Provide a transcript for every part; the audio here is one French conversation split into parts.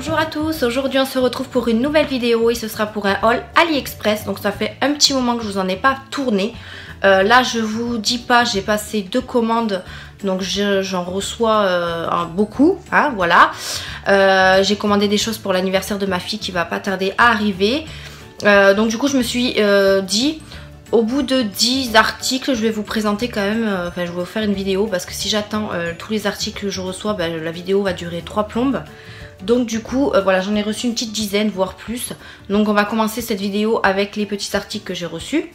Bonjour à tous, aujourd'hui on se retrouve pour une nouvelle vidéo et ce sera pour un haul AliExpress. Donc ça fait un petit moment que je vous en ai pas tourné. Là je vous dis pas, j'ai passé 2 commandes, donc j'en reçois beaucoup, hein, voilà. J'ai commandé des choses pour l'anniversaire de ma fille qui va pas tarder à arriver. Donc du coup je me suis dit, au bout de 10 articles, je vais vous présenter quand même, enfin je vais vous faire une vidéo parce que si j'attends tous les articles que je reçois, la vidéo va durer 3 plombes. Donc du coup, voilà, j'en ai reçu une petite dizaine, voire plus. Donc on va commencer cette vidéo avec les petits articles que j'ai reçus.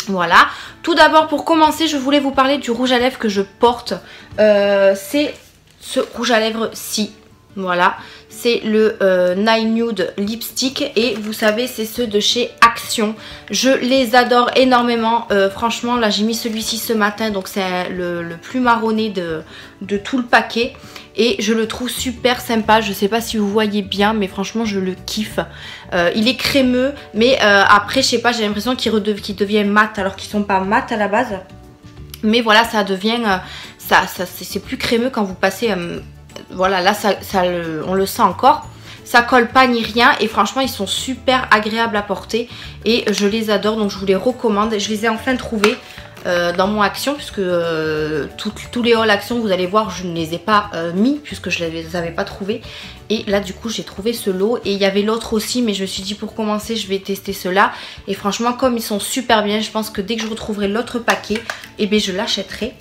Voilà. Tout d'abord, pour commencer, je voulais vous parler du rouge à lèvres que je porte. C'est ce rouge à lèvres-ci. Voilà. C'est le Nine Nude Lipstick. Et vous savez, c'est ceux de chez Action. Je les adore énormément. Franchement, là, j'ai mis celui-ci ce matin. Donc c'est le plus marronné de tout le paquet. Et je le trouve super sympa, je sais pas si vous voyez bien mais franchement je le kiffe. Il est crémeux mais après je sais pas, j'ai l'impression qu'il devient mat alors qu'ils sont pas mat à la base. Mais voilà, ça devient, c'est plus crémeux quand vous passez, voilà là on le sent encore. Ça colle pas ni rien et franchement ils sont super agréables à porter et je les adore, donc je vous les recommande. Je les ai enfin trouvés dans mon Action puisque tous les hauls Action vous allez voir je ne les ai pas mis puisque je ne les avais pas trouvés, et là du coup j'ai trouvé ce lot et il y avait l'autre aussi mais je me suis dit pour commencer je vais tester ceux-là et franchement comme ils sont super bien, je pense que dès que je retrouverai l'autre paquet et bien je l'achèterai.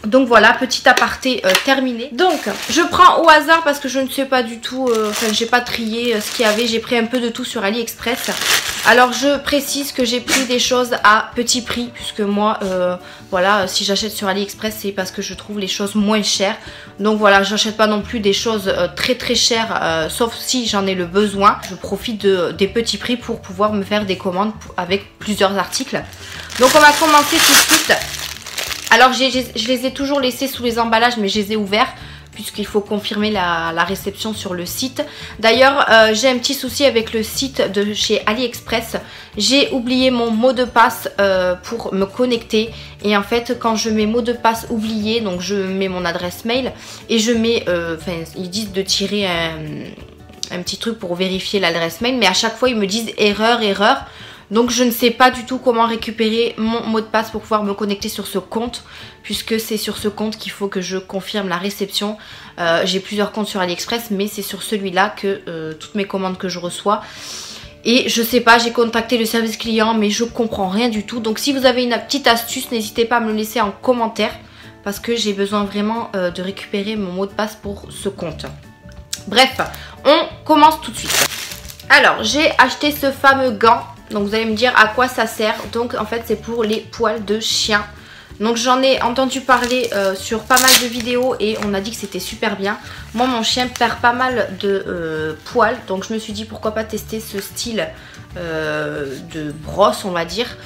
Donc voilà, petit aparté terminé. Donc je prends au hasard parce que je ne sais pas du tout, enfin j'ai pas trié ce qu'il y avait, j'ai pris un peu de tout sur AliExpress. Alors je précise que j'ai pris des choses à petit prix puisque moi voilà, si j'achète sur AliExpress c'est parce que je trouve les choses moins chères. Donc voilà, j'achète pas non plus des choses très très chères sauf si j'en ai le besoin. Je profite des petits prix pour pouvoir me faire des commandes avec plusieurs articles. Donc on va commencer tout de suite. Alors je les ai toujours laissés sous les emballages mais je les ai ouverts puisqu'il faut confirmer la réception sur le site. D'ailleurs j'ai un petit souci avec le site de chez AliExpress. J'ai oublié mon mot de passe pour me connecter et en fait quand je mets mot de passe oublié, donc je mets mon adresse mail et je mets, enfin ils disent de tirer un petit truc pour vérifier l'adresse mail mais à chaque fois ils me disent erreur, erreur. Donc je ne sais pas du tout comment récupérer mon mot de passe pour pouvoir me connecter sur ce compte, puisque c'est sur ce compte qu'il faut que je confirme la réception. J'ai plusieurs comptes sur AliExpress mais c'est sur celui-là que toutes mes commandes que je reçois. Et je sais pas, j'ai contacté le service client mais je comprends rien du tout. Donc si vous avez une petite astuce, n'hésitez pas à me le laisser en commentaire parce que j'ai besoin vraiment de récupérer mon mot de passe pour ce compte. Bref, on commence tout de suite. Alors j'ai acheté ce fameux gant. Donc vous allez me dire à quoi ça sert. Donc en fait c'est pour les poils de chien. Donc j'en ai entendu parler sur pas mal de vidéos et on a dit que c'était super bien. Moi mon chien perd pas mal de poils, donc je me suis dit pourquoi pas tester ce style de brosse on va dire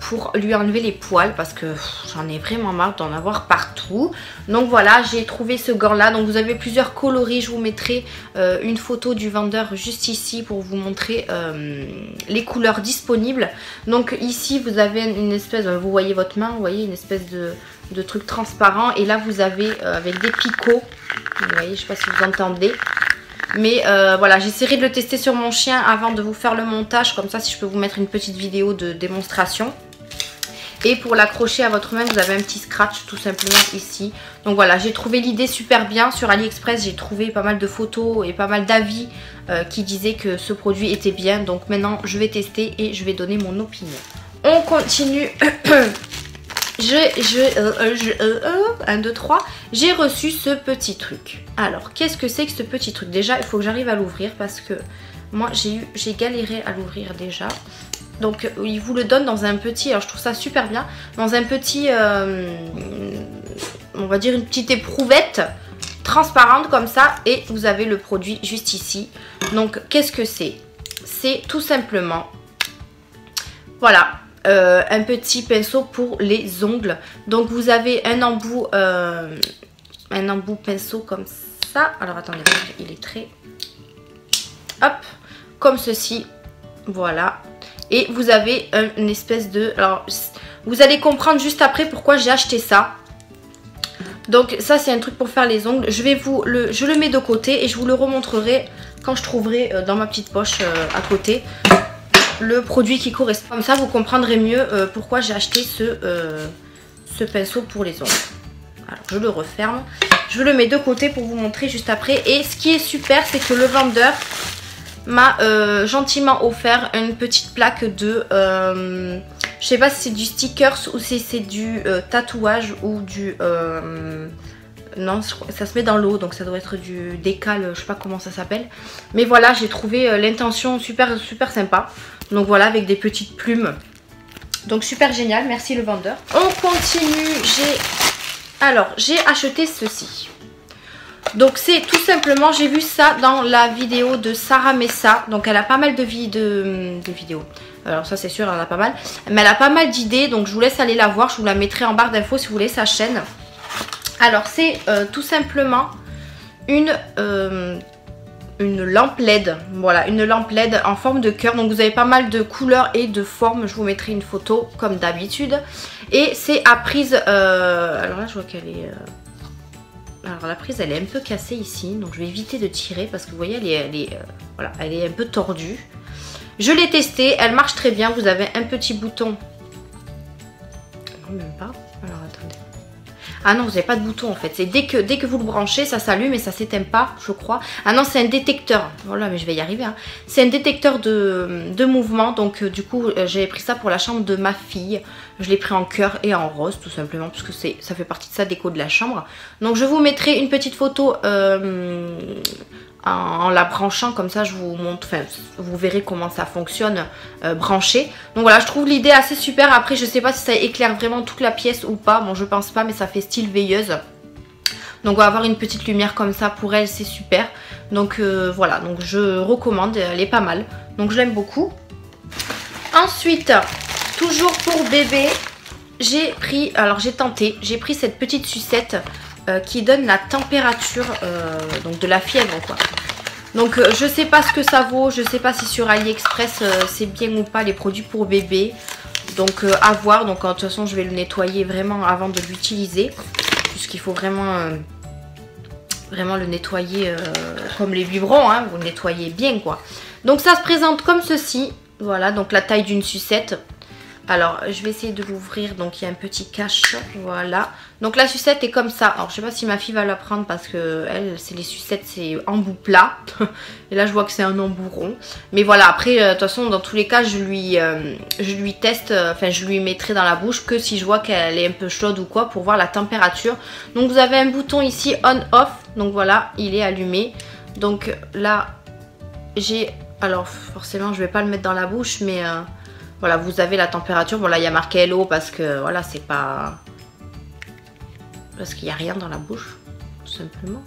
pour lui enlever les poils parce que j'en ai vraiment marre d'en avoir partout. Donc voilà, j'ai trouvé ce gant là. Donc vous avez plusieurs coloris, je vous mettrai une photo du vendeur juste ici pour vous montrer les couleurs disponibles. Donc ici vous avez une espèce, vous voyez votre main, vous voyez une espèce de truc transparent et là vous avez avec des picots, vous voyez, je sais pas si vous entendez. Mais voilà, j'essaierai de le tester sur mon chien avant de vous faire le montage. Comme ça, si je peux vous mettre une petite vidéo de démonstration. Et pour l'accrocher à votre main, vous avez un petit scratch tout simplement ici. Donc voilà, j'ai trouvé l'idée super bien. Sur AliExpress, j'ai trouvé pas mal de photos et pas mal d'avis qui disaient que ce produit était bien. Donc maintenant, je vais tester et je vais donner mon opinion. On continue. 1, 2, 3. J'ai reçu ce petit truc. Alors, qu'est-ce que c'est que ce petit truc? Déjà, il faut que j'arrive à l'ouvrir parce que moi, j'ai galéré à l'ouvrir déjà. Donc, il vous le donne dans un petit, alors je trouve ça super bien, dans un petit, on va dire une petite éprouvette transparente comme ça. Et vous avez le produit juste ici. Donc, qu'est-ce que c'est? C'est tout simplement, voilà. Un petit pinceau pour les ongles. Donc vous avez un embout pinceau comme ça. Alors attendez, il est très... Hop, comme ceci. Voilà. Et vous avez une espèce de... Alors vous allez comprendre juste après pourquoi j'ai acheté ça. Donc ça c'est un truc pour faire les ongles. Je le mets de côté et je vous le remontrerai quand je trouverai dans ma petite poche à côté le produit qui correspond. Comme ça vous comprendrez mieux pourquoi j'ai acheté ce pinceau pour les ongles. Alors je le referme. Je le mets de côté pour vous montrer juste après. Et ce qui est super, c'est que le vendeur m'a gentiment offert une petite plaque de... je sais pas si c'est du stickers ou si c'est du tatouage ou du... non, ça se met dans l'eau, donc ça doit être du décal, je sais pas comment ça s'appelle. Mais voilà, j'ai trouvé l'intention super sympa. Donc voilà, avec des petites plumes. Donc super génial, merci le vendeur. On continue, j'ai acheté ceci. Donc c'est tout simplement, j'ai vu ça dans la vidéo de Sarah Messa. Donc elle a pas mal de vidéos. Alors ça c'est sûr, elle en a pas mal. Mais elle a pas mal d'idées, donc je vous laisse aller la voir. Je vous la mettrai en barre d'infos si vous voulez sa chaîne. Alors c'est tout simplement une lampe LED. Voilà, une lampe LED en forme de cœur. Donc vous avez pas mal de couleurs et de formes. Je vous mettrai une photo comme d'habitude. Et c'est à prise... alors là je vois qu'elle est... Alors la prise elle est un peu cassée ici. Donc je vais éviter de tirer parce que vous voyez voilà, elle est un peu tordue. Je l'ai testée, elle marche très bien. Vous avez un petit bouton. Non, même pas. Alors attendez. Ah non, vous n'avez pas de bouton en fait. C'est dès que vous le branchez, ça s'allume et ça s'éteint pas, je crois. Ah non, c'est un détecteur. Voilà, mais je vais y arriver. Hein. C'est un détecteur de mouvement. Donc du coup, j'ai pris ça pour la chambre de ma fille. Je l'ai pris en cœur et en rose tout simplement parce que ça fait partie de sa déco de la chambre. Donc je vous mettrai une petite photo en la branchant, comme ça je vous montre, enfin vous verrez comment ça fonctionne branché. Donc voilà, je trouve l'idée assez super. Après je sais pas si ça éclaire vraiment toute la pièce ou pas, bon je pense pas, mais ça fait style veilleuse. Donc on va avoir une petite lumière comme ça pour elle, c'est super. Donc voilà, donc je recommande, elle est pas mal, donc je l'aime beaucoup. Ensuite, toujours pour bébé, j'ai pris cette petite sucette qui donne la température donc de la fièvre quoi. Donc je sais pas ce que ça vaut, je sais pas si sur AliExpress c'est bien ou pas les produits pour bébé. Donc à voir, donc de toute façon je vais le nettoyer vraiment avant de l'utiliser. Puisqu'il faut vraiment le nettoyer comme les biberons, hein, vous le nettoyez bien quoi. Donc ça se présente comme ceci, voilà, donc la taille d'une sucette. Alors je vais essayer de l'ouvrir, donc il y a un petit cache, voilà. Donc la sucette est comme ça. Alors je sais pas si ma fille va la prendre parce que elle, c'est les sucettes, c'est en bout plat. Et là je vois que c'est un embout rond. Mais voilà, après de toute façon dans tous les cas je lui teste, enfin je lui mettrai dans la bouche que si je vois qu'elle est un peu chaude ou quoi pour voir la température. Donc vous avez un bouton ici on-off, donc voilà, il est allumé. Donc là j'ai, alors forcément je vais pas le mettre dans la bouche mais... voilà, vous avez la température. Bon, là, il y a marqué hello parce que, voilà, c'est pas... parce qu'il n'y a rien dans la bouche, tout simplement.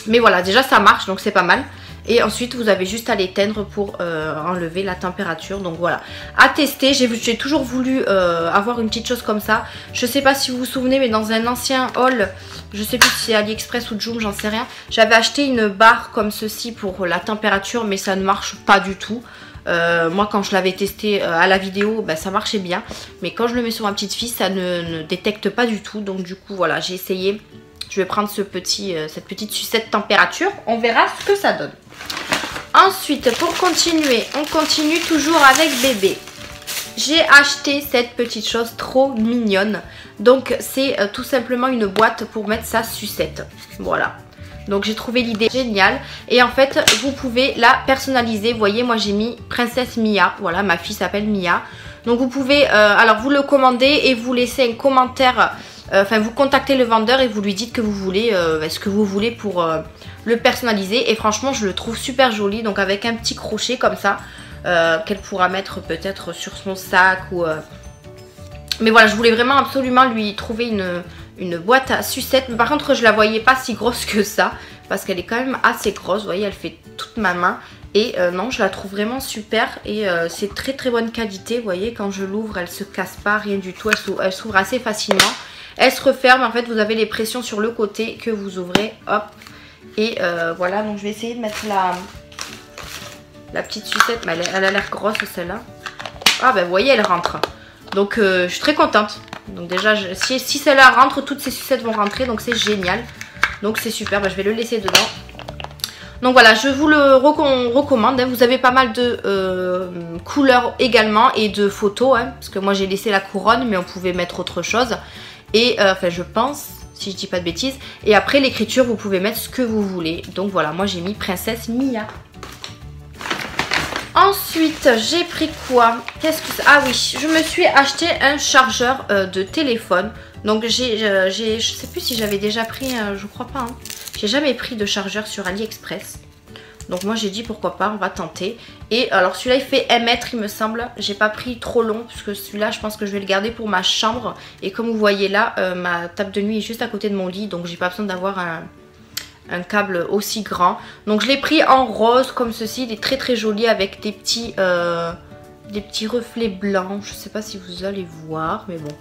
Mais voilà, déjà, ça marche, donc c'est pas mal. Et ensuite, vous avez juste à l'éteindre pour enlever la température. Donc voilà, à tester. J'ai toujours voulu avoir une petite chose comme ça. Je sais pas si vous vous souvenez, mais dans un ancien haul, je sais plus si c'est AliExpress ou Joom, j'en sais rien. J'avais acheté une barre comme ceci pour la température, mais ça ne marche pas du tout. Moi quand je l'avais testé à la vidéo, bah, ça marchait bien, mais quand je le mets sur ma petite fille ça ne détecte pas du tout. Donc du coup voilà, j'ai essayé. Je vais prendre cette petite sucette température, on verra ce que ça donne. Ensuite pour continuer, on continue toujours avec bébé. J'ai acheté cette petite chose trop mignonne. Donc c'est tout simplement une boîte pour mettre sa sucette, voilà. Donc j'ai trouvé l'idée géniale et en fait vous pouvez la personnaliser. Vous voyez, moi j'ai mis Princesse Mia, voilà, ma fille s'appelle Mia. Donc vous pouvez, alors vous le commandez et vous laissez un commentaire, enfin vous contactez le vendeur et vous lui dites que vous voulez, ce que vous voulez pour le personnaliser. Et franchement je le trouve super joli, donc avec un petit crochet comme ça, qu'elle pourra mettre peut-être sur son sac ou... Mais voilà, je voulais vraiment absolument lui trouver une boîte à sucettes. Mais par contre, je la voyais pas si grosse que ça. Parce qu'elle est quand même assez grosse. Vous voyez, elle fait toute ma main. Et non, je la trouve vraiment super. Et c'est très très bonne qualité. Vous voyez, quand je l'ouvre, elle se casse pas, rien du tout. Elle s'ouvre assez facilement. Elle se referme. En fait, vous avez les pressions sur le côté que vous ouvrez. Hop. Et voilà, donc je vais essayer de mettre la petite sucette. Mais elle a l'air grosse celle-là. Ah ben, vous voyez, elle rentre. Donc je suis très contente. Donc déjà, si celle-là rentre, toutes ces sucettes vont rentrer. Donc c'est génial. Donc c'est super, je vais le laisser dedans. Donc voilà, je vous le recommande. Hein. Vous avez pas mal de couleurs également et de photos. Hein, parce que moi j'ai laissé la couronne, mais on pouvait mettre autre chose. Et enfin je pense, si je dis pas de bêtises. Et après l'écriture, vous pouvez mettre ce que vous voulez. Donc voilà, moi j'ai mis Princesse Mia. Ensuite, j'ai pris quoi? Qu'est-ce que c'est? Ah oui, je me suis acheté un chargeur de téléphone. Donc je sais plus si j'avais déjà pris, je crois pas. Hein. J'ai jamais pris de chargeur sur AliExpress. Donc moi j'ai dit pourquoi pas, on va tenter. Et alors celui-là il fait 1 mètre il me semble. J'ai pas pris trop long parce que celui-là je pense que je vais le garder pour ma chambre. Et comme vous voyez là, ma table de nuit est juste à côté de mon lit. Donc j'ai pas besoin d'avoir un câble aussi grand. Donc je l'ai pris en rose comme ceci. Il est très très joli avec des petits reflets blancs. Je sais pas si vous allez voir mais bon.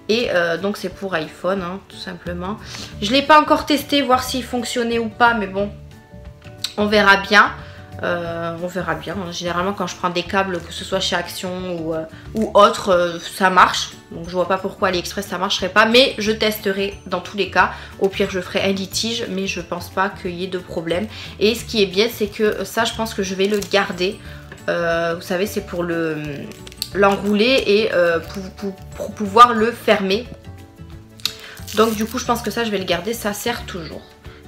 Et donc c'est pour iPhone hein, tout simplement. Je ne l'ai pas encore testé, voir s'il fonctionnait ou pas, mais bon, on verra bien. On verra bien. Généralement quand je prends des câbles, que ce soit chez Action ou autre, ça marche. Donc je vois pas pourquoi AliExpress ça marcherait pas, mais je testerai dans tous les cas. Au pire je ferai un litige, mais je pense pas qu'il y ait de problème. Et ce qui est bien, c'est que ça je pense que je vais le garder. Vous savez, c'est pour l'enrouler et pour pouvoir le fermer. Donc du coup je pense que ça je vais le garder, ça sert toujours.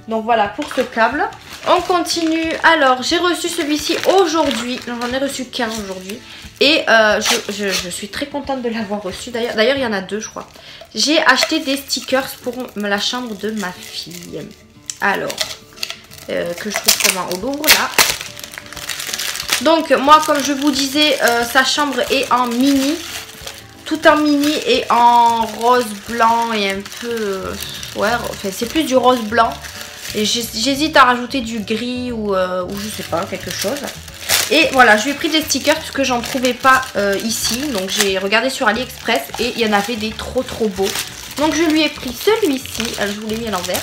Donc voilà pour ce câble. On continue. Alors j'ai reçu celui-ci aujourd'hui. J'en ai reçu qu'un aujourd'hui. Et je suis très contente de l'avoir reçu. D'ailleurs il y en a 2 je crois. J'ai acheté des stickers pour la chambre de ma fille. Alors que je trouve comment au Louvre là. Donc moi comme je vous disais, sa chambre est en mini. Tout en mini et en rose blanc et un peu... ouais, enfin c'est plus du rose blanc. Et j'hésite à rajouter du gris ou je sais pas, quelque chose. Et voilà, je lui ai pris des stickers parce que j'en trouvais pas ici. Donc j'ai regardé sur AliExpress et il y en avait des trop beaux. Donc je lui ai pris celui-ci. Je vous l'ai mis à l'envers.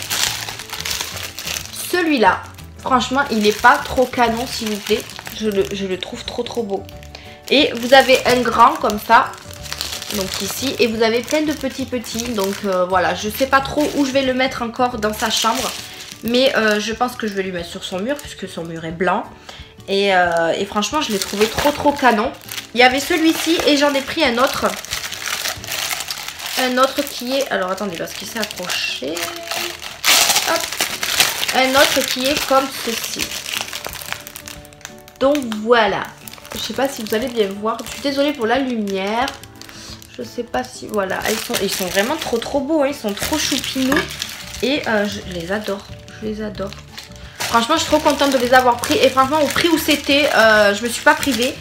Celui-là, franchement, il n'est pas trop canon s'il vous plaît. Je le trouve trop beau. Et vous avez un grand comme ça. Donc ici. Et vous avez plein de petits. Donc voilà, je sais pas trop où je vais le mettre encore dans sa chambre. Mais je pense que je vais lui mettre sur son mur puisque son mur est blanc. Et franchement, je l'ai trouvé trop canon. Il y avait celui-ci et j'en ai pris un autre. Un autre qui est... alors attendez, parce qu'il s'est accroché. Hop. Un autre qui est comme ceci. Donc voilà. Je sais pas si vous allez bien voir. Je suis désolée pour la lumière. Je sais pas si... voilà. Ils sont vraiment trop beaux. Hein. Ils sont trop choupinous. Et je les adore. Je les adore. Franchement, je suis trop contente de les avoir pris. Et franchement, au prix où c'était, je me suis pas privée.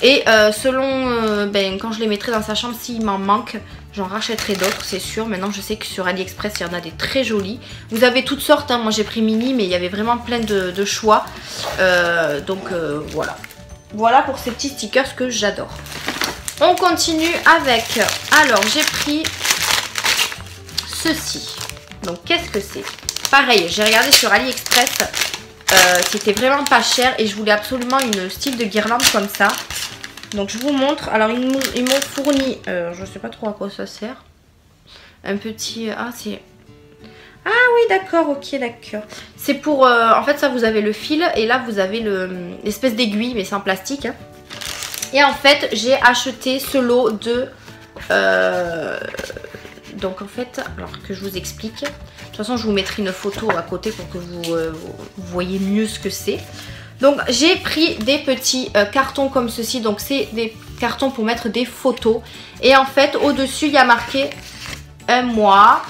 Et selon quand je les mettrai dans sa chambre, s'il m'en manque, j'en rachèterai d'autres, c'est sûr. Maintenant, je sais que sur AliExpress, il y en a des très jolis. Vous avez toutes sortes. Hein. Moi, j'ai pris mini, mais il y avait vraiment plein de choix. Voilà. Voilà pour ces petits stickers que j'adore. On continue avec... alors, j'ai pris ceci. Donc, qu'est-ce que c'est? Pareil, j'ai regardé sur AliExpress. C'était vraiment pas cher et je voulais absolument une style de guirlande comme ça. Donc je vous montre. Alors ils m'ont fourni, je sais pas trop à quoi ça sert. Un petit, ah c'est... ah oui d'accord, ok d'accord. C'est pour, en fait ça vous avez le fil et là vous avez l'espèce d'aiguille mais c'est en plastique. Hein. Et en fait j'ai acheté ce lot de... donc en fait, alors que je vous explique. De toute façon je vous mettrai une photo à côté pour que vous voyez mieux ce que c'est. Donc j'ai pris des petits cartons comme ceci. Donc c'est des cartons pour mettre des photos. Et en fait au dessus il y a marqué 1 mois,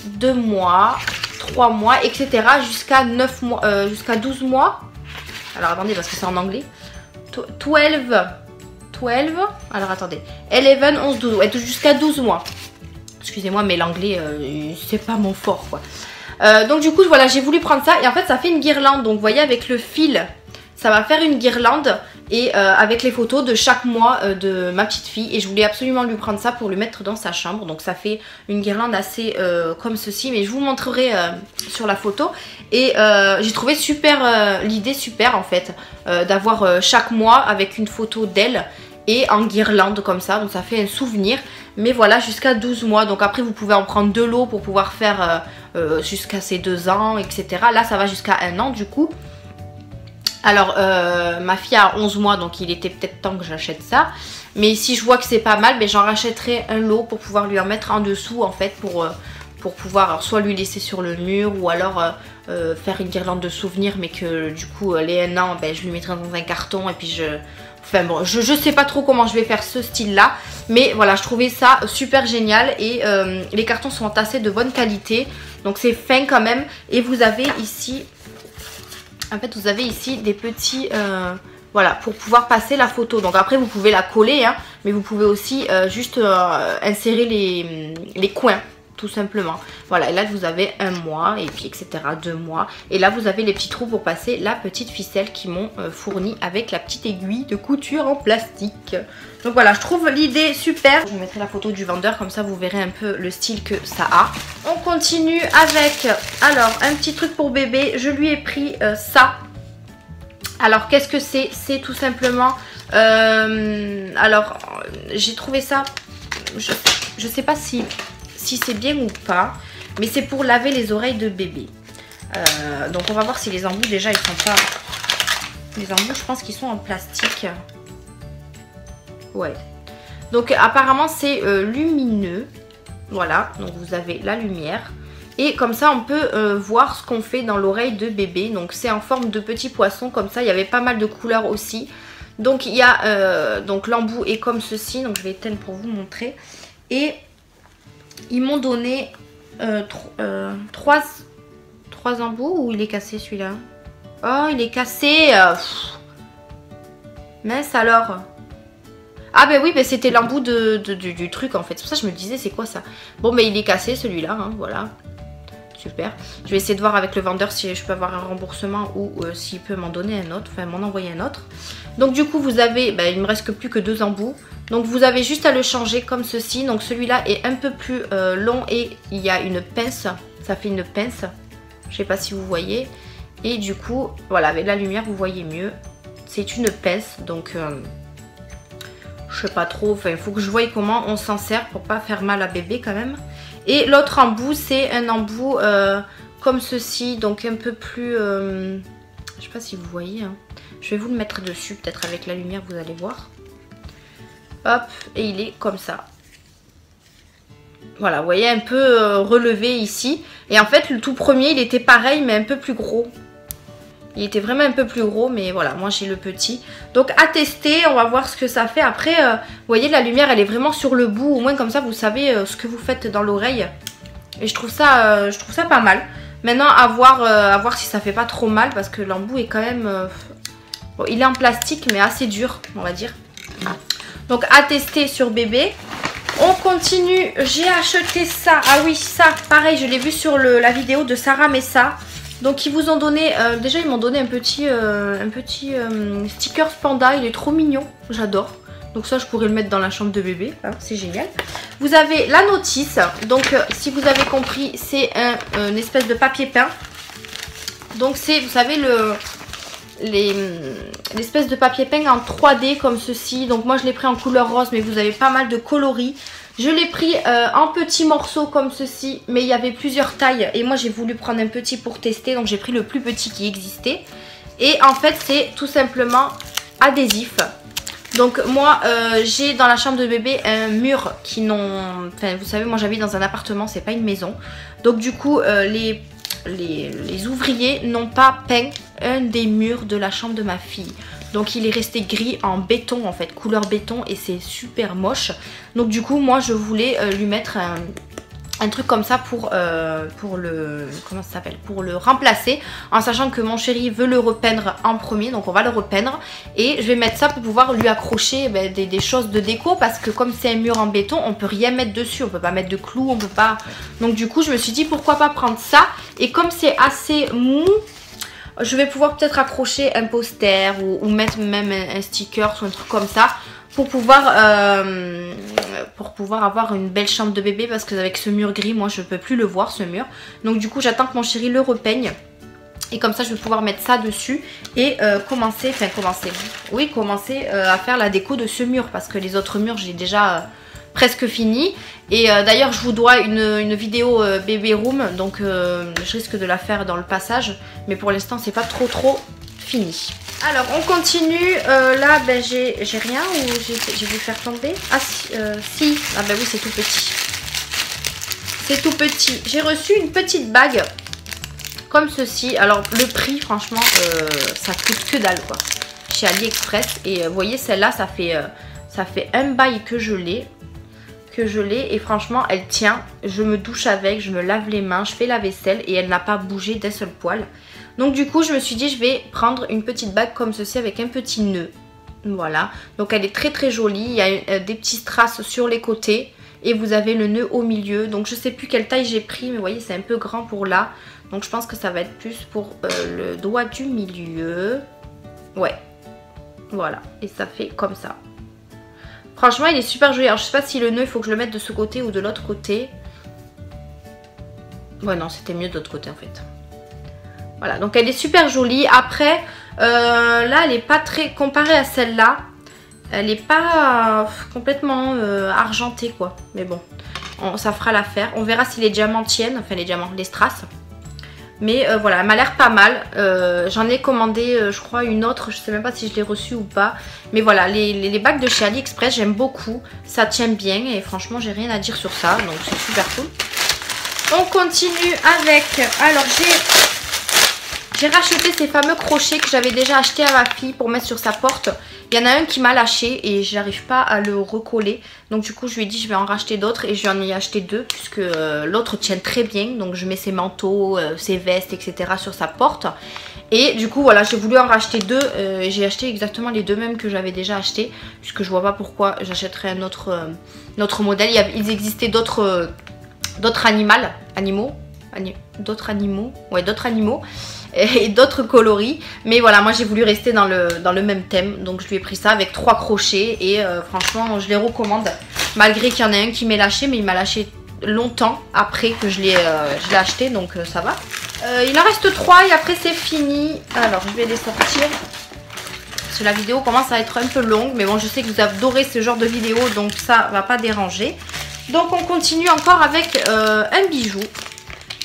2 mois, 3 mois, etc. jusqu'à 9 mois, jusqu'à 12 mois. Alors attendez parce que c'est en anglais. 12. Alors attendez. 11, 11, 12. Ouais, jusqu'à 12 mois. Excusez-moi mais l'anglais c'est pas mon fort quoi. Donc du coup voilà, j'ai voulu prendre ça. Et en fait ça fait une guirlande. Donc vous voyez avec le fil, ça va faire une guirlande. Et avec les photos de chaque mois de ma petite fille. Et je voulais absolument lui prendre ça pour lui mettre dans sa chambre. Donc ça fait une guirlande assez comme ceci. Mais je vous montrerai sur la photo. Et j'ai trouvé super l'idée super en fait. D'avoir chaque mois avec une photo d'elle. et en guirlande comme ça, donc ça fait un souvenir. Mais voilà, jusqu'à 12 mois, donc après vous pouvez en prendre de l'eau pour pouvoir faire jusqu'à ses 2 ans, etc. Là ça va jusqu'à 1 an du coup. Alors ma fille a 11 mois, donc il était peut-être temps que j'achète ça. Mais si je vois que c'est pas mal, ben, j'en rachèterai un lot pour pouvoir lui en mettre en dessous en fait, pour pouvoir alors, soit lui laisser sur le mur ou alors faire une guirlande de souvenirs, mais que du coup les 1 an, ben, je lui mettrai dans un carton et puis enfin bon, je sais pas trop comment je vais faire ce style là, mais voilà, je trouvais ça super génial et les cartons sont assez de bonne qualité, donc c'est fin quand même. Et vous avez ici, en fait vous avez ici des petits, voilà, pour pouvoir passer la photo. Donc après vous pouvez la coller, hein, mais vous pouvez aussi juste insérer les coins, tout simplement. Voilà, et là vous avez 1 mois et puis etc, 2 mois. Et là vous avez les petits trous pour passer la petite ficelle qu'ils m'ont fournie avec la petite aiguille de couture en plastique. Donc voilà, je trouve l'idée super. Je vous mettrai la photo du vendeur, comme ça vous verrez un peu le style que ça a. On continue avec, alors, un petit truc pour bébé. Je lui ai pris ça. Alors qu'est-ce que c'est? C'est tout simplement, alors j'ai trouvé ça, je sais pas si c'est bien ou pas, mais c'est pour laver les oreilles de bébé. Donc on va voir si les embouts déjà ils sont pas, les embouts je pense qu'ils sont en plastique. Ouais. Donc apparemment c'est lumineux, voilà, donc vous avez la lumière. Et comme ça on peut voir ce qu'on fait dans l'oreille de bébé. Donc c'est en forme de petit poisson comme ça. Il y avait pas mal de couleurs aussi. Donc il y a donc l'embout est comme ceci. Donc je vais éteindre pour vous montrer. Et ils m'ont donné 3 embouts. Ou il est cassé celui-là? Oh il est cassé. Mince alors. Ah ben oui, ben c'était l'embout du truc en fait. C'est pour ça que je me disais c'est quoi ça. Bon mais il est cassé celui-là, hein, voilà. Super. Je vais essayer de voir avec le vendeur si je peux avoir un remboursement ou s'il peut m'en donner un autre, enfin m'en envoyer un autre. Donc du coup vous avez, ben, il ne me reste que plus que 2 embouts. Donc vous avez juste à le changer comme ceci. Donc celui-là est un peu plus long et il y a une pince. Ça fait une pince. Je ne sais pas si vous voyez. Et du coup, voilà, avec la lumière vous voyez mieux. C'est une pince. Donc je sais pas trop. Enfin, il faut que je voie comment on s'en sert pour pas faire mal à bébé quand même. Et l'autre embout, c'est un embout comme ceci, donc un peu plus... je sais pas si vous voyez. Hein. Je vais vous le mettre dessus, peut-être avec la lumière, vous allez voir. Hop, et il est comme ça. Voilà, vous voyez, un peu relevé ici. Et en fait, le tout premier, il était pareil, mais un peu plus gros. Il était vraiment un peu plus gros, mais voilà, moi j'ai le petit. Donc à tester, on va voir ce que ça fait. Après, vous voyez, la lumière, elle est vraiment sur le bout. Au moins comme ça, vous savez ce que vous faites dans l'oreille. Et je trouve ça pas mal. Maintenant, à voir si ça fait pas trop mal, parce que l'embout est quand même... bon, il est en plastique, mais assez dur, on va dire. Donc à tester sur bébé. On continue, j'ai acheté ça. Ah oui, ça, pareil, je l'ai vu sur la vidéo de Sarah Messa. Donc ils vous ont donné, déjà ils m'ont donné un petit sticker panda, il est trop mignon, j'adore. Donc ça je pourrais le mettre dans la chambre de bébé, hein, c'est génial. Vous avez la notice, donc si vous avez compris c'est une espèce de papier peint. Donc c'est, vous savez, l'espèce de papier peint en 3D comme ceci. Donc moi je l'ai pris en couleur rose, mais vous avez pas mal de coloris. Je l'ai pris en petits morceaux comme ceci, mais il y avait plusieurs tailles et moi j'ai voulu prendre un petit pour tester, donc j'ai pris le plus petit qui existait. Et en fait c'est tout simplement adhésif. Donc moi j'ai dans la chambre de bébé un mur qui n'ont... Enfin vous savez, moi j'habite dans un appartement, c'est pas une maison. Donc du coup les ouvriers n'ont pas peint un des murs de la chambre de ma fille. Donc il est resté gris en béton en fait, couleur béton, et c'est super moche. Donc du coup moi je voulais lui mettre un truc comme ça pour le... Comment ça s'appelle? Pour le remplacer, en sachant que mon chéri veut le repeindre en premier. Donc on va le repeindre et je vais mettre ça pour pouvoir lui accrocher des choses de déco. Parce que comme c'est un mur en béton, on peut rien mettre dessus. On peut pas mettre de clous, on peut pas... Donc du coup je me suis dit pourquoi pas prendre ça. Et comme c'est assez mou, je vais pouvoir peut-être accrocher un poster ou mettre même un sticker ou un truc comme ça pour pouvoir avoir une belle chambre de bébé, parce qu'avec ce mur gris, moi je peux plus le voir ce mur. Donc du coup j'attends que mon chéri le repeigne Et comme ça je vais pouvoir mettre ça dessus et commencer à faire la déco de ce mur. Parce que les autres murs j'ai déjà presque fini. Et d'ailleurs je vous dois une vidéo bébé room. Donc je risque de la faire dans le passage. Mais pour l'instant c'est pas trop fini. Alors on continue. Là ben, j'ai rien ou j'ai dû faire tomber. Ah si. Ah ben oui c'est tout petit. C'est tout petit. J'ai reçu une petite bague. Comme ceci. Alors le prix franchement ça coûte que dalle quoi. Chez AliExpress. Et vous voyez celle-là ça fait un bail que je l'ai. Et franchement elle tient. Je me douche avec, je me lave les mains, je fais la vaisselle et elle n'a pas bougé d'un seul poil. Donc du coup je me suis dit je vais prendre une petite bague comme ceci avec un petit nœud. Voilà. Donc elle est très jolie. Il y a des petits strass sur les côtés. Et vous avez le nœud au milieu. Donc je sais plus quelle taille j'ai pris. Mais vous voyez c'est un peu grand pour là. Donc je pense que ça va être plus pour le doigt du milieu. Ouais. Voilà. Et ça fait comme ça. Franchement il est super joli. Alors je sais pas si le nœud il faut que je le mette de ce côté ou de l'autre côté. Ouais non c'était mieux de l'autre côté en fait. Voilà. Donc elle est super jolie. Après là elle est pas très... Comparée à celle-là. Elle n'est pas complètement argentée quoi. Mais bon, ça fera l'affaire. On verra si les diamants tiennent. Enfin les diamants, les strass. Mais voilà, elle m'a l'air pas mal. J'en ai commandé je crois une autre. Je sais même pas si je l'ai reçue ou pas. Mais voilà, les bagues de chez AliExpress j'aime beaucoup. Ça tient bien et franchement j'ai rien à dire sur ça. Donc c'est super cool. On continue avec... Alors j'ai racheté ces fameux crochets que j'avais déjà acheté à ma fille pour mettre sur sa porte. Il y en a un qui m'a lâché et j'arrive pas à le recoller. Donc du coup je lui ai dit je vais en racheter d'autres et je lui en ai acheté deux puisque l'autre tient très bien. Donc je mets ses manteaux, ses vestes etc. sur sa porte. Et du coup voilà j'ai voulu en racheter deux. J'ai acheté exactement les deux mêmes que j'avais déjà acheté. Puisque je vois pas pourquoi j'achèterais un autre modèle. Il existait d'autres animaux et d'autres coloris, mais voilà moi j'ai voulu rester dans le même thème, donc je lui ai pris ça avec 3 crochets et franchement je les recommande malgré qu'il y en a un qui m'est lâché, mais il m'a lâché longtemps après que je l'ai acheté, donc ça va. Il en reste 3 et après c'est fini. Alors je vais les sortir parce que la vidéo commence à être un peu longue, mais bon je sais que vous adorez ce genre de vidéo donc ça va pas déranger. Donc on continue encore avec un bijou.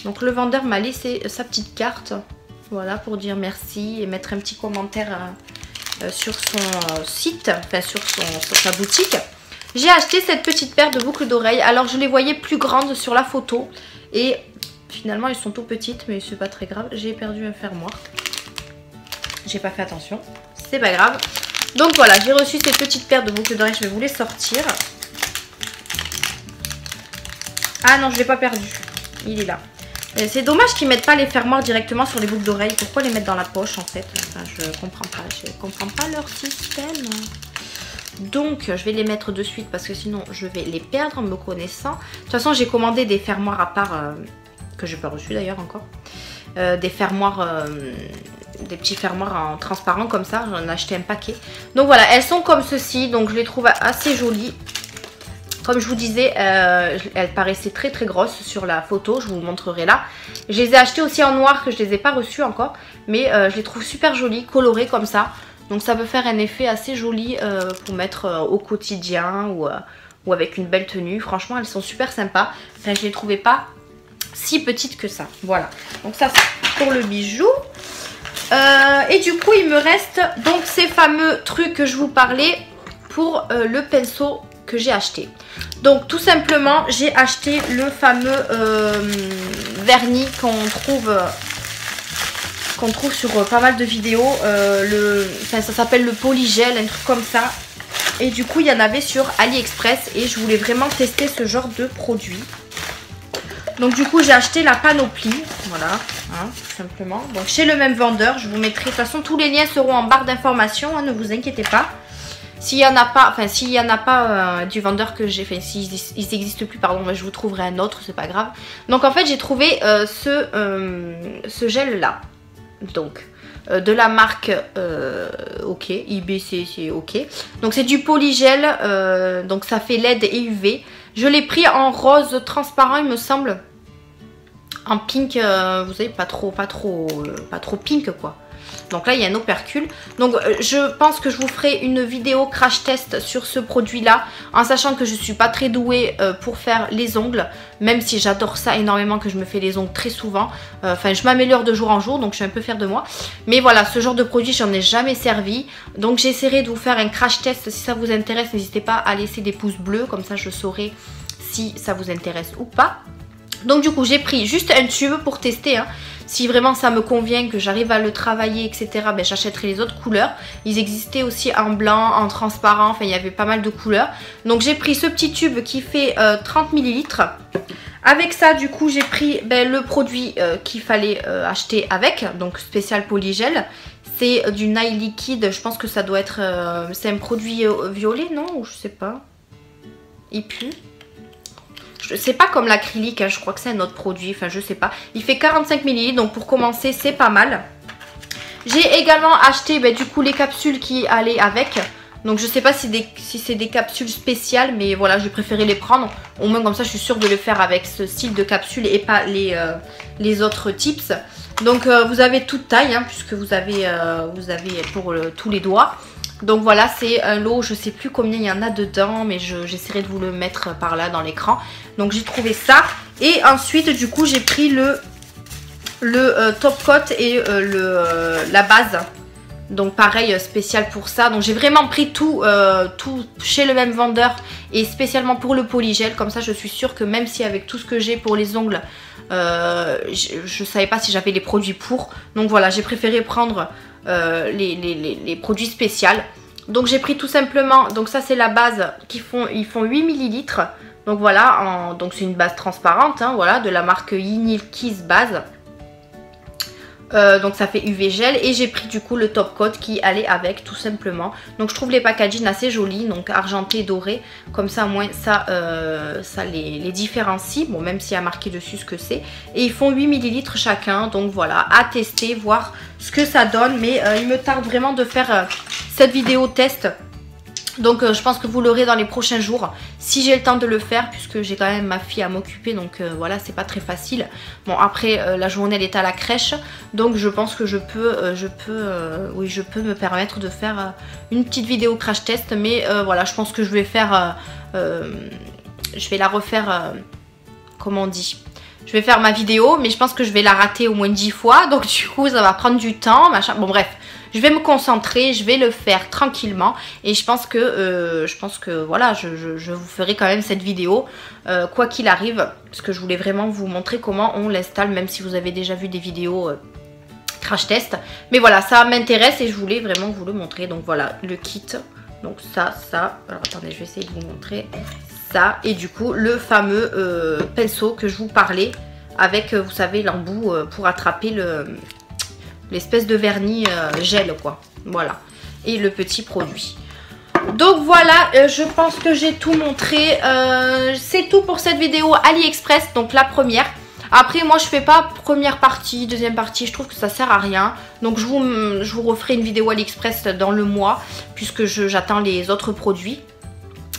Donc le vendeur m'a laissé sa petite carte. Voilà, pour dire merci et mettre un petit commentaire sur son site, enfin sur sa boutique. J'ai acheté cette petite paire de boucles d'oreilles. Alors je les voyais plus grandes sur la photo et finalement elles sont tout petites, mais c'est pas très grave. J'ai perdu un fermoir. J'ai pas fait attention, c'est pas grave. Donc voilà, j'ai reçu cette petite paire de boucles d'oreilles, je vais vous les sortir. Ah non, je l'ai pas perdu, il est là. C'est dommage qu'ils mettent pas les fermoirs directement sur les boucles d'oreilles. Pourquoi les mettre dans la poche en fait? Enfin, je comprends pas leur système. Donc je vais les mettre de suite parce que sinon je vais les perdre me connaissant. De toute façon j'ai commandé des fermoirs à part que j'ai pas reçu d'ailleurs encore. Des fermoirs, des petits fermoirs en transparent comme ça. J'en ai acheté un paquet. Donc voilà, elles sont comme ceci. Donc je les trouve assez jolies. Comme je vous disais, elles paraissaient très grosses sur la photo, je vous montrerai là. Je les ai achetées aussi en noir, que je ne les ai pas reçues encore. Mais je les trouve super jolies, colorées comme ça. Donc ça peut faire un effet assez joli pour mettre au quotidien ou avec une belle tenue. Franchement, elles sont super sympas. Enfin, je ne les trouvais pas si petites que ça. Voilà, donc ça c'est pour le bijou. Et du coup, il me reste donc ces fameux trucs que je vous parlais pour le pinceau que j'ai acheté. Donc tout simplement j'ai acheté le fameux vernis qu'on trouve sur pas mal de vidéos. Ça s'appelle le polygel, un truc comme ça. Et du coup il y en avait sur AliExpress et je voulais vraiment tester ce genre de produit. Donc du coup j'ai acheté la panoplie, voilà, hein, tout simplement. Donc chez le même vendeur, je vous mettrai, de toute façon tous les liens seront en barre d'informations, hein, ne vous inquiétez pas. S'il n'y en a pas, enfin s'il n'y en a pas du vendeur que j'ai fait, s'ils n'existent plus, pardon, je vous trouverai un autre, c'est pas grave. Donc en fait j'ai trouvé ce gel là, donc de la marque OK, IBC OK. Donc c'est du polygel, donc ça fait LED et UV. Je l'ai pris en rose transparent il me semble. en pink, vous savez, pas trop pink quoi. Donc là il y a un opercule. Donc je pense que je vous ferai une vidéo crash test sur ce produit là, en sachant que je suis pas très douée pour faire les ongles, même si j'adore ça énormément, que je me fais les ongles très souvent. Enfin je m'améliore de jour en jour, donc je suis un peu fière de moi. Mais voilà, ce genre de produit j'en ai jamais servi, donc j'essaierai de vous faire un crash test. Si ça vous intéresse, n'hésitez pas à laisser des pouces bleus, comme ça je saurai si ça vous intéresse ou pas. Donc du coup j'ai pris juste un tube pour tester, hein. Si vraiment ça me convient, que j'arrive à le travailler, etc., ben, j'achèterai les autres couleurs. Ils existaient aussi en blanc, en transparent, enfin il y avait pas mal de couleurs. Donc j'ai pris ce petit tube qui fait 30 ml. Avec ça du coup j'ai pris le produit qu'il fallait acheter avec, donc spécial polygel. C'est du Nail Liquide, je pense que ça doit être... c'est un produit violet, non? Ou je sais pas. Il pue. C'est pas comme l'acrylique, hein, je crois que c'est un autre produit, enfin je sais pas. Il fait 45 ml, donc pour commencer c'est pas mal. J'ai également acheté du coup les capsules qui allaient avec. Donc je sais pas si c'est des capsules spéciales, mais voilà, j'ai préféré les prendre. Au moins comme ça je suis sûre de le faire avec ce style de capsule et pas les autres tips. Donc vous avez toute taille, hein, puisque vous avez pour tous les doigts. Donc voilà, c'est un lot, je sais plus combien il y en a dedans, mais j'essaierai de vous le mettre par là dans l'écran. Donc j'ai trouvé ça. Et ensuite du coup j'ai pris le top coat et la base. Donc pareil, spécial pour ça. Donc j'ai vraiment pris tout chez le même vendeur et spécialement pour le polygel. Comme ça je suis sûre que même si avec tout ce que j'ai pour les ongles, je savais pas si j'avais les produits pour. Donc voilà, j'ai préféré prendre les produits spéciaux. Donc j'ai pris tout simplement, donc ça c'est la base, ils font 8 ml. Donc voilà, donc c'est une base transparente, hein, voilà, de la marque Yinil Kiss base. Donc ça fait UV gel, et j'ai pris du coup le top coat qui allait avec tout simplement. Donc je trouve les packaging assez jolis, donc argenté, doré, comme ça au moins ça les différencie, bon même s'il y a marqué dessus ce que c'est. Et ils font 8 ml chacun, donc voilà, à tester, voir ce que ça donne. Mais il me tarde vraiment de faire cette vidéo test. Donc je pense que vous l'aurez dans les prochains jours, si j'ai le temps de le faire, puisque j'ai quand même ma fille à m'occuper, donc voilà, c'est pas très facile. Bon après la journée elle est à la crèche, donc je pense que je peux me permettre de faire une petite vidéo crash test. Mais voilà, je pense que je vais faire, je vais la refaire, comment on dit, je vais faire ma vidéo, mais je pense que je vais la rater au moins 10 fois, donc du coup ça va prendre du temps, machin, bon bref. Je vais me concentrer, je vais le faire tranquillement, et je pense que voilà, je vous ferai quand même cette vidéo quoi qu'il arrive, parce que je voulais vraiment vous montrer comment on l'installe, même si vous avez déjà vu des vidéos crash test. Mais voilà, ça m'intéresse et je voulais vraiment vous le montrer. Donc voilà, le kit, donc ça, alors attendez, je vais essayer de vous montrer ça, et du coup le fameux pinceau que je vous parlais, avec vous savez l'embout pour attraper l'espèce de vernis gel quoi, voilà, et le petit produit. Donc voilà, je pense que j'ai tout montré. C'est tout pour cette vidéo AliExpress, donc la première. Après moi je fais pas première partie, deuxième partie, je trouve que ça sert à rien. Donc je vous referai une vidéo AliExpress dans le mois, puisque j'attends les autres produits.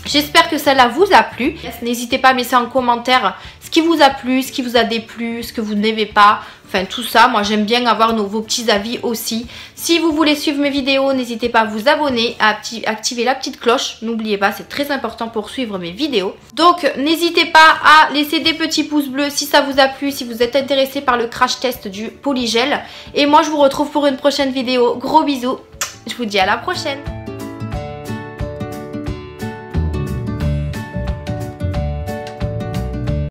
J'espère que celle-là vous a plu. N'hésitez pas à laisser en commentaire ce qui vous a plu, ce qui vous a déplu, ce que vous n'aimez pas. Enfin tout ça, moi j'aime bien avoir vos petits avis aussi. Si vous voulez suivre mes vidéos, n'hésitez pas à vous abonner, à activer la petite cloche. N'oubliez pas, c'est très important pour suivre mes vidéos. Donc n'hésitez pas à laisser des petits pouces bleus si ça vous a plu, si vous êtes intéressé par le crash test du polygel. Et moi je vous retrouve pour une prochaine vidéo. Gros bisous, je vous dis à la prochaine.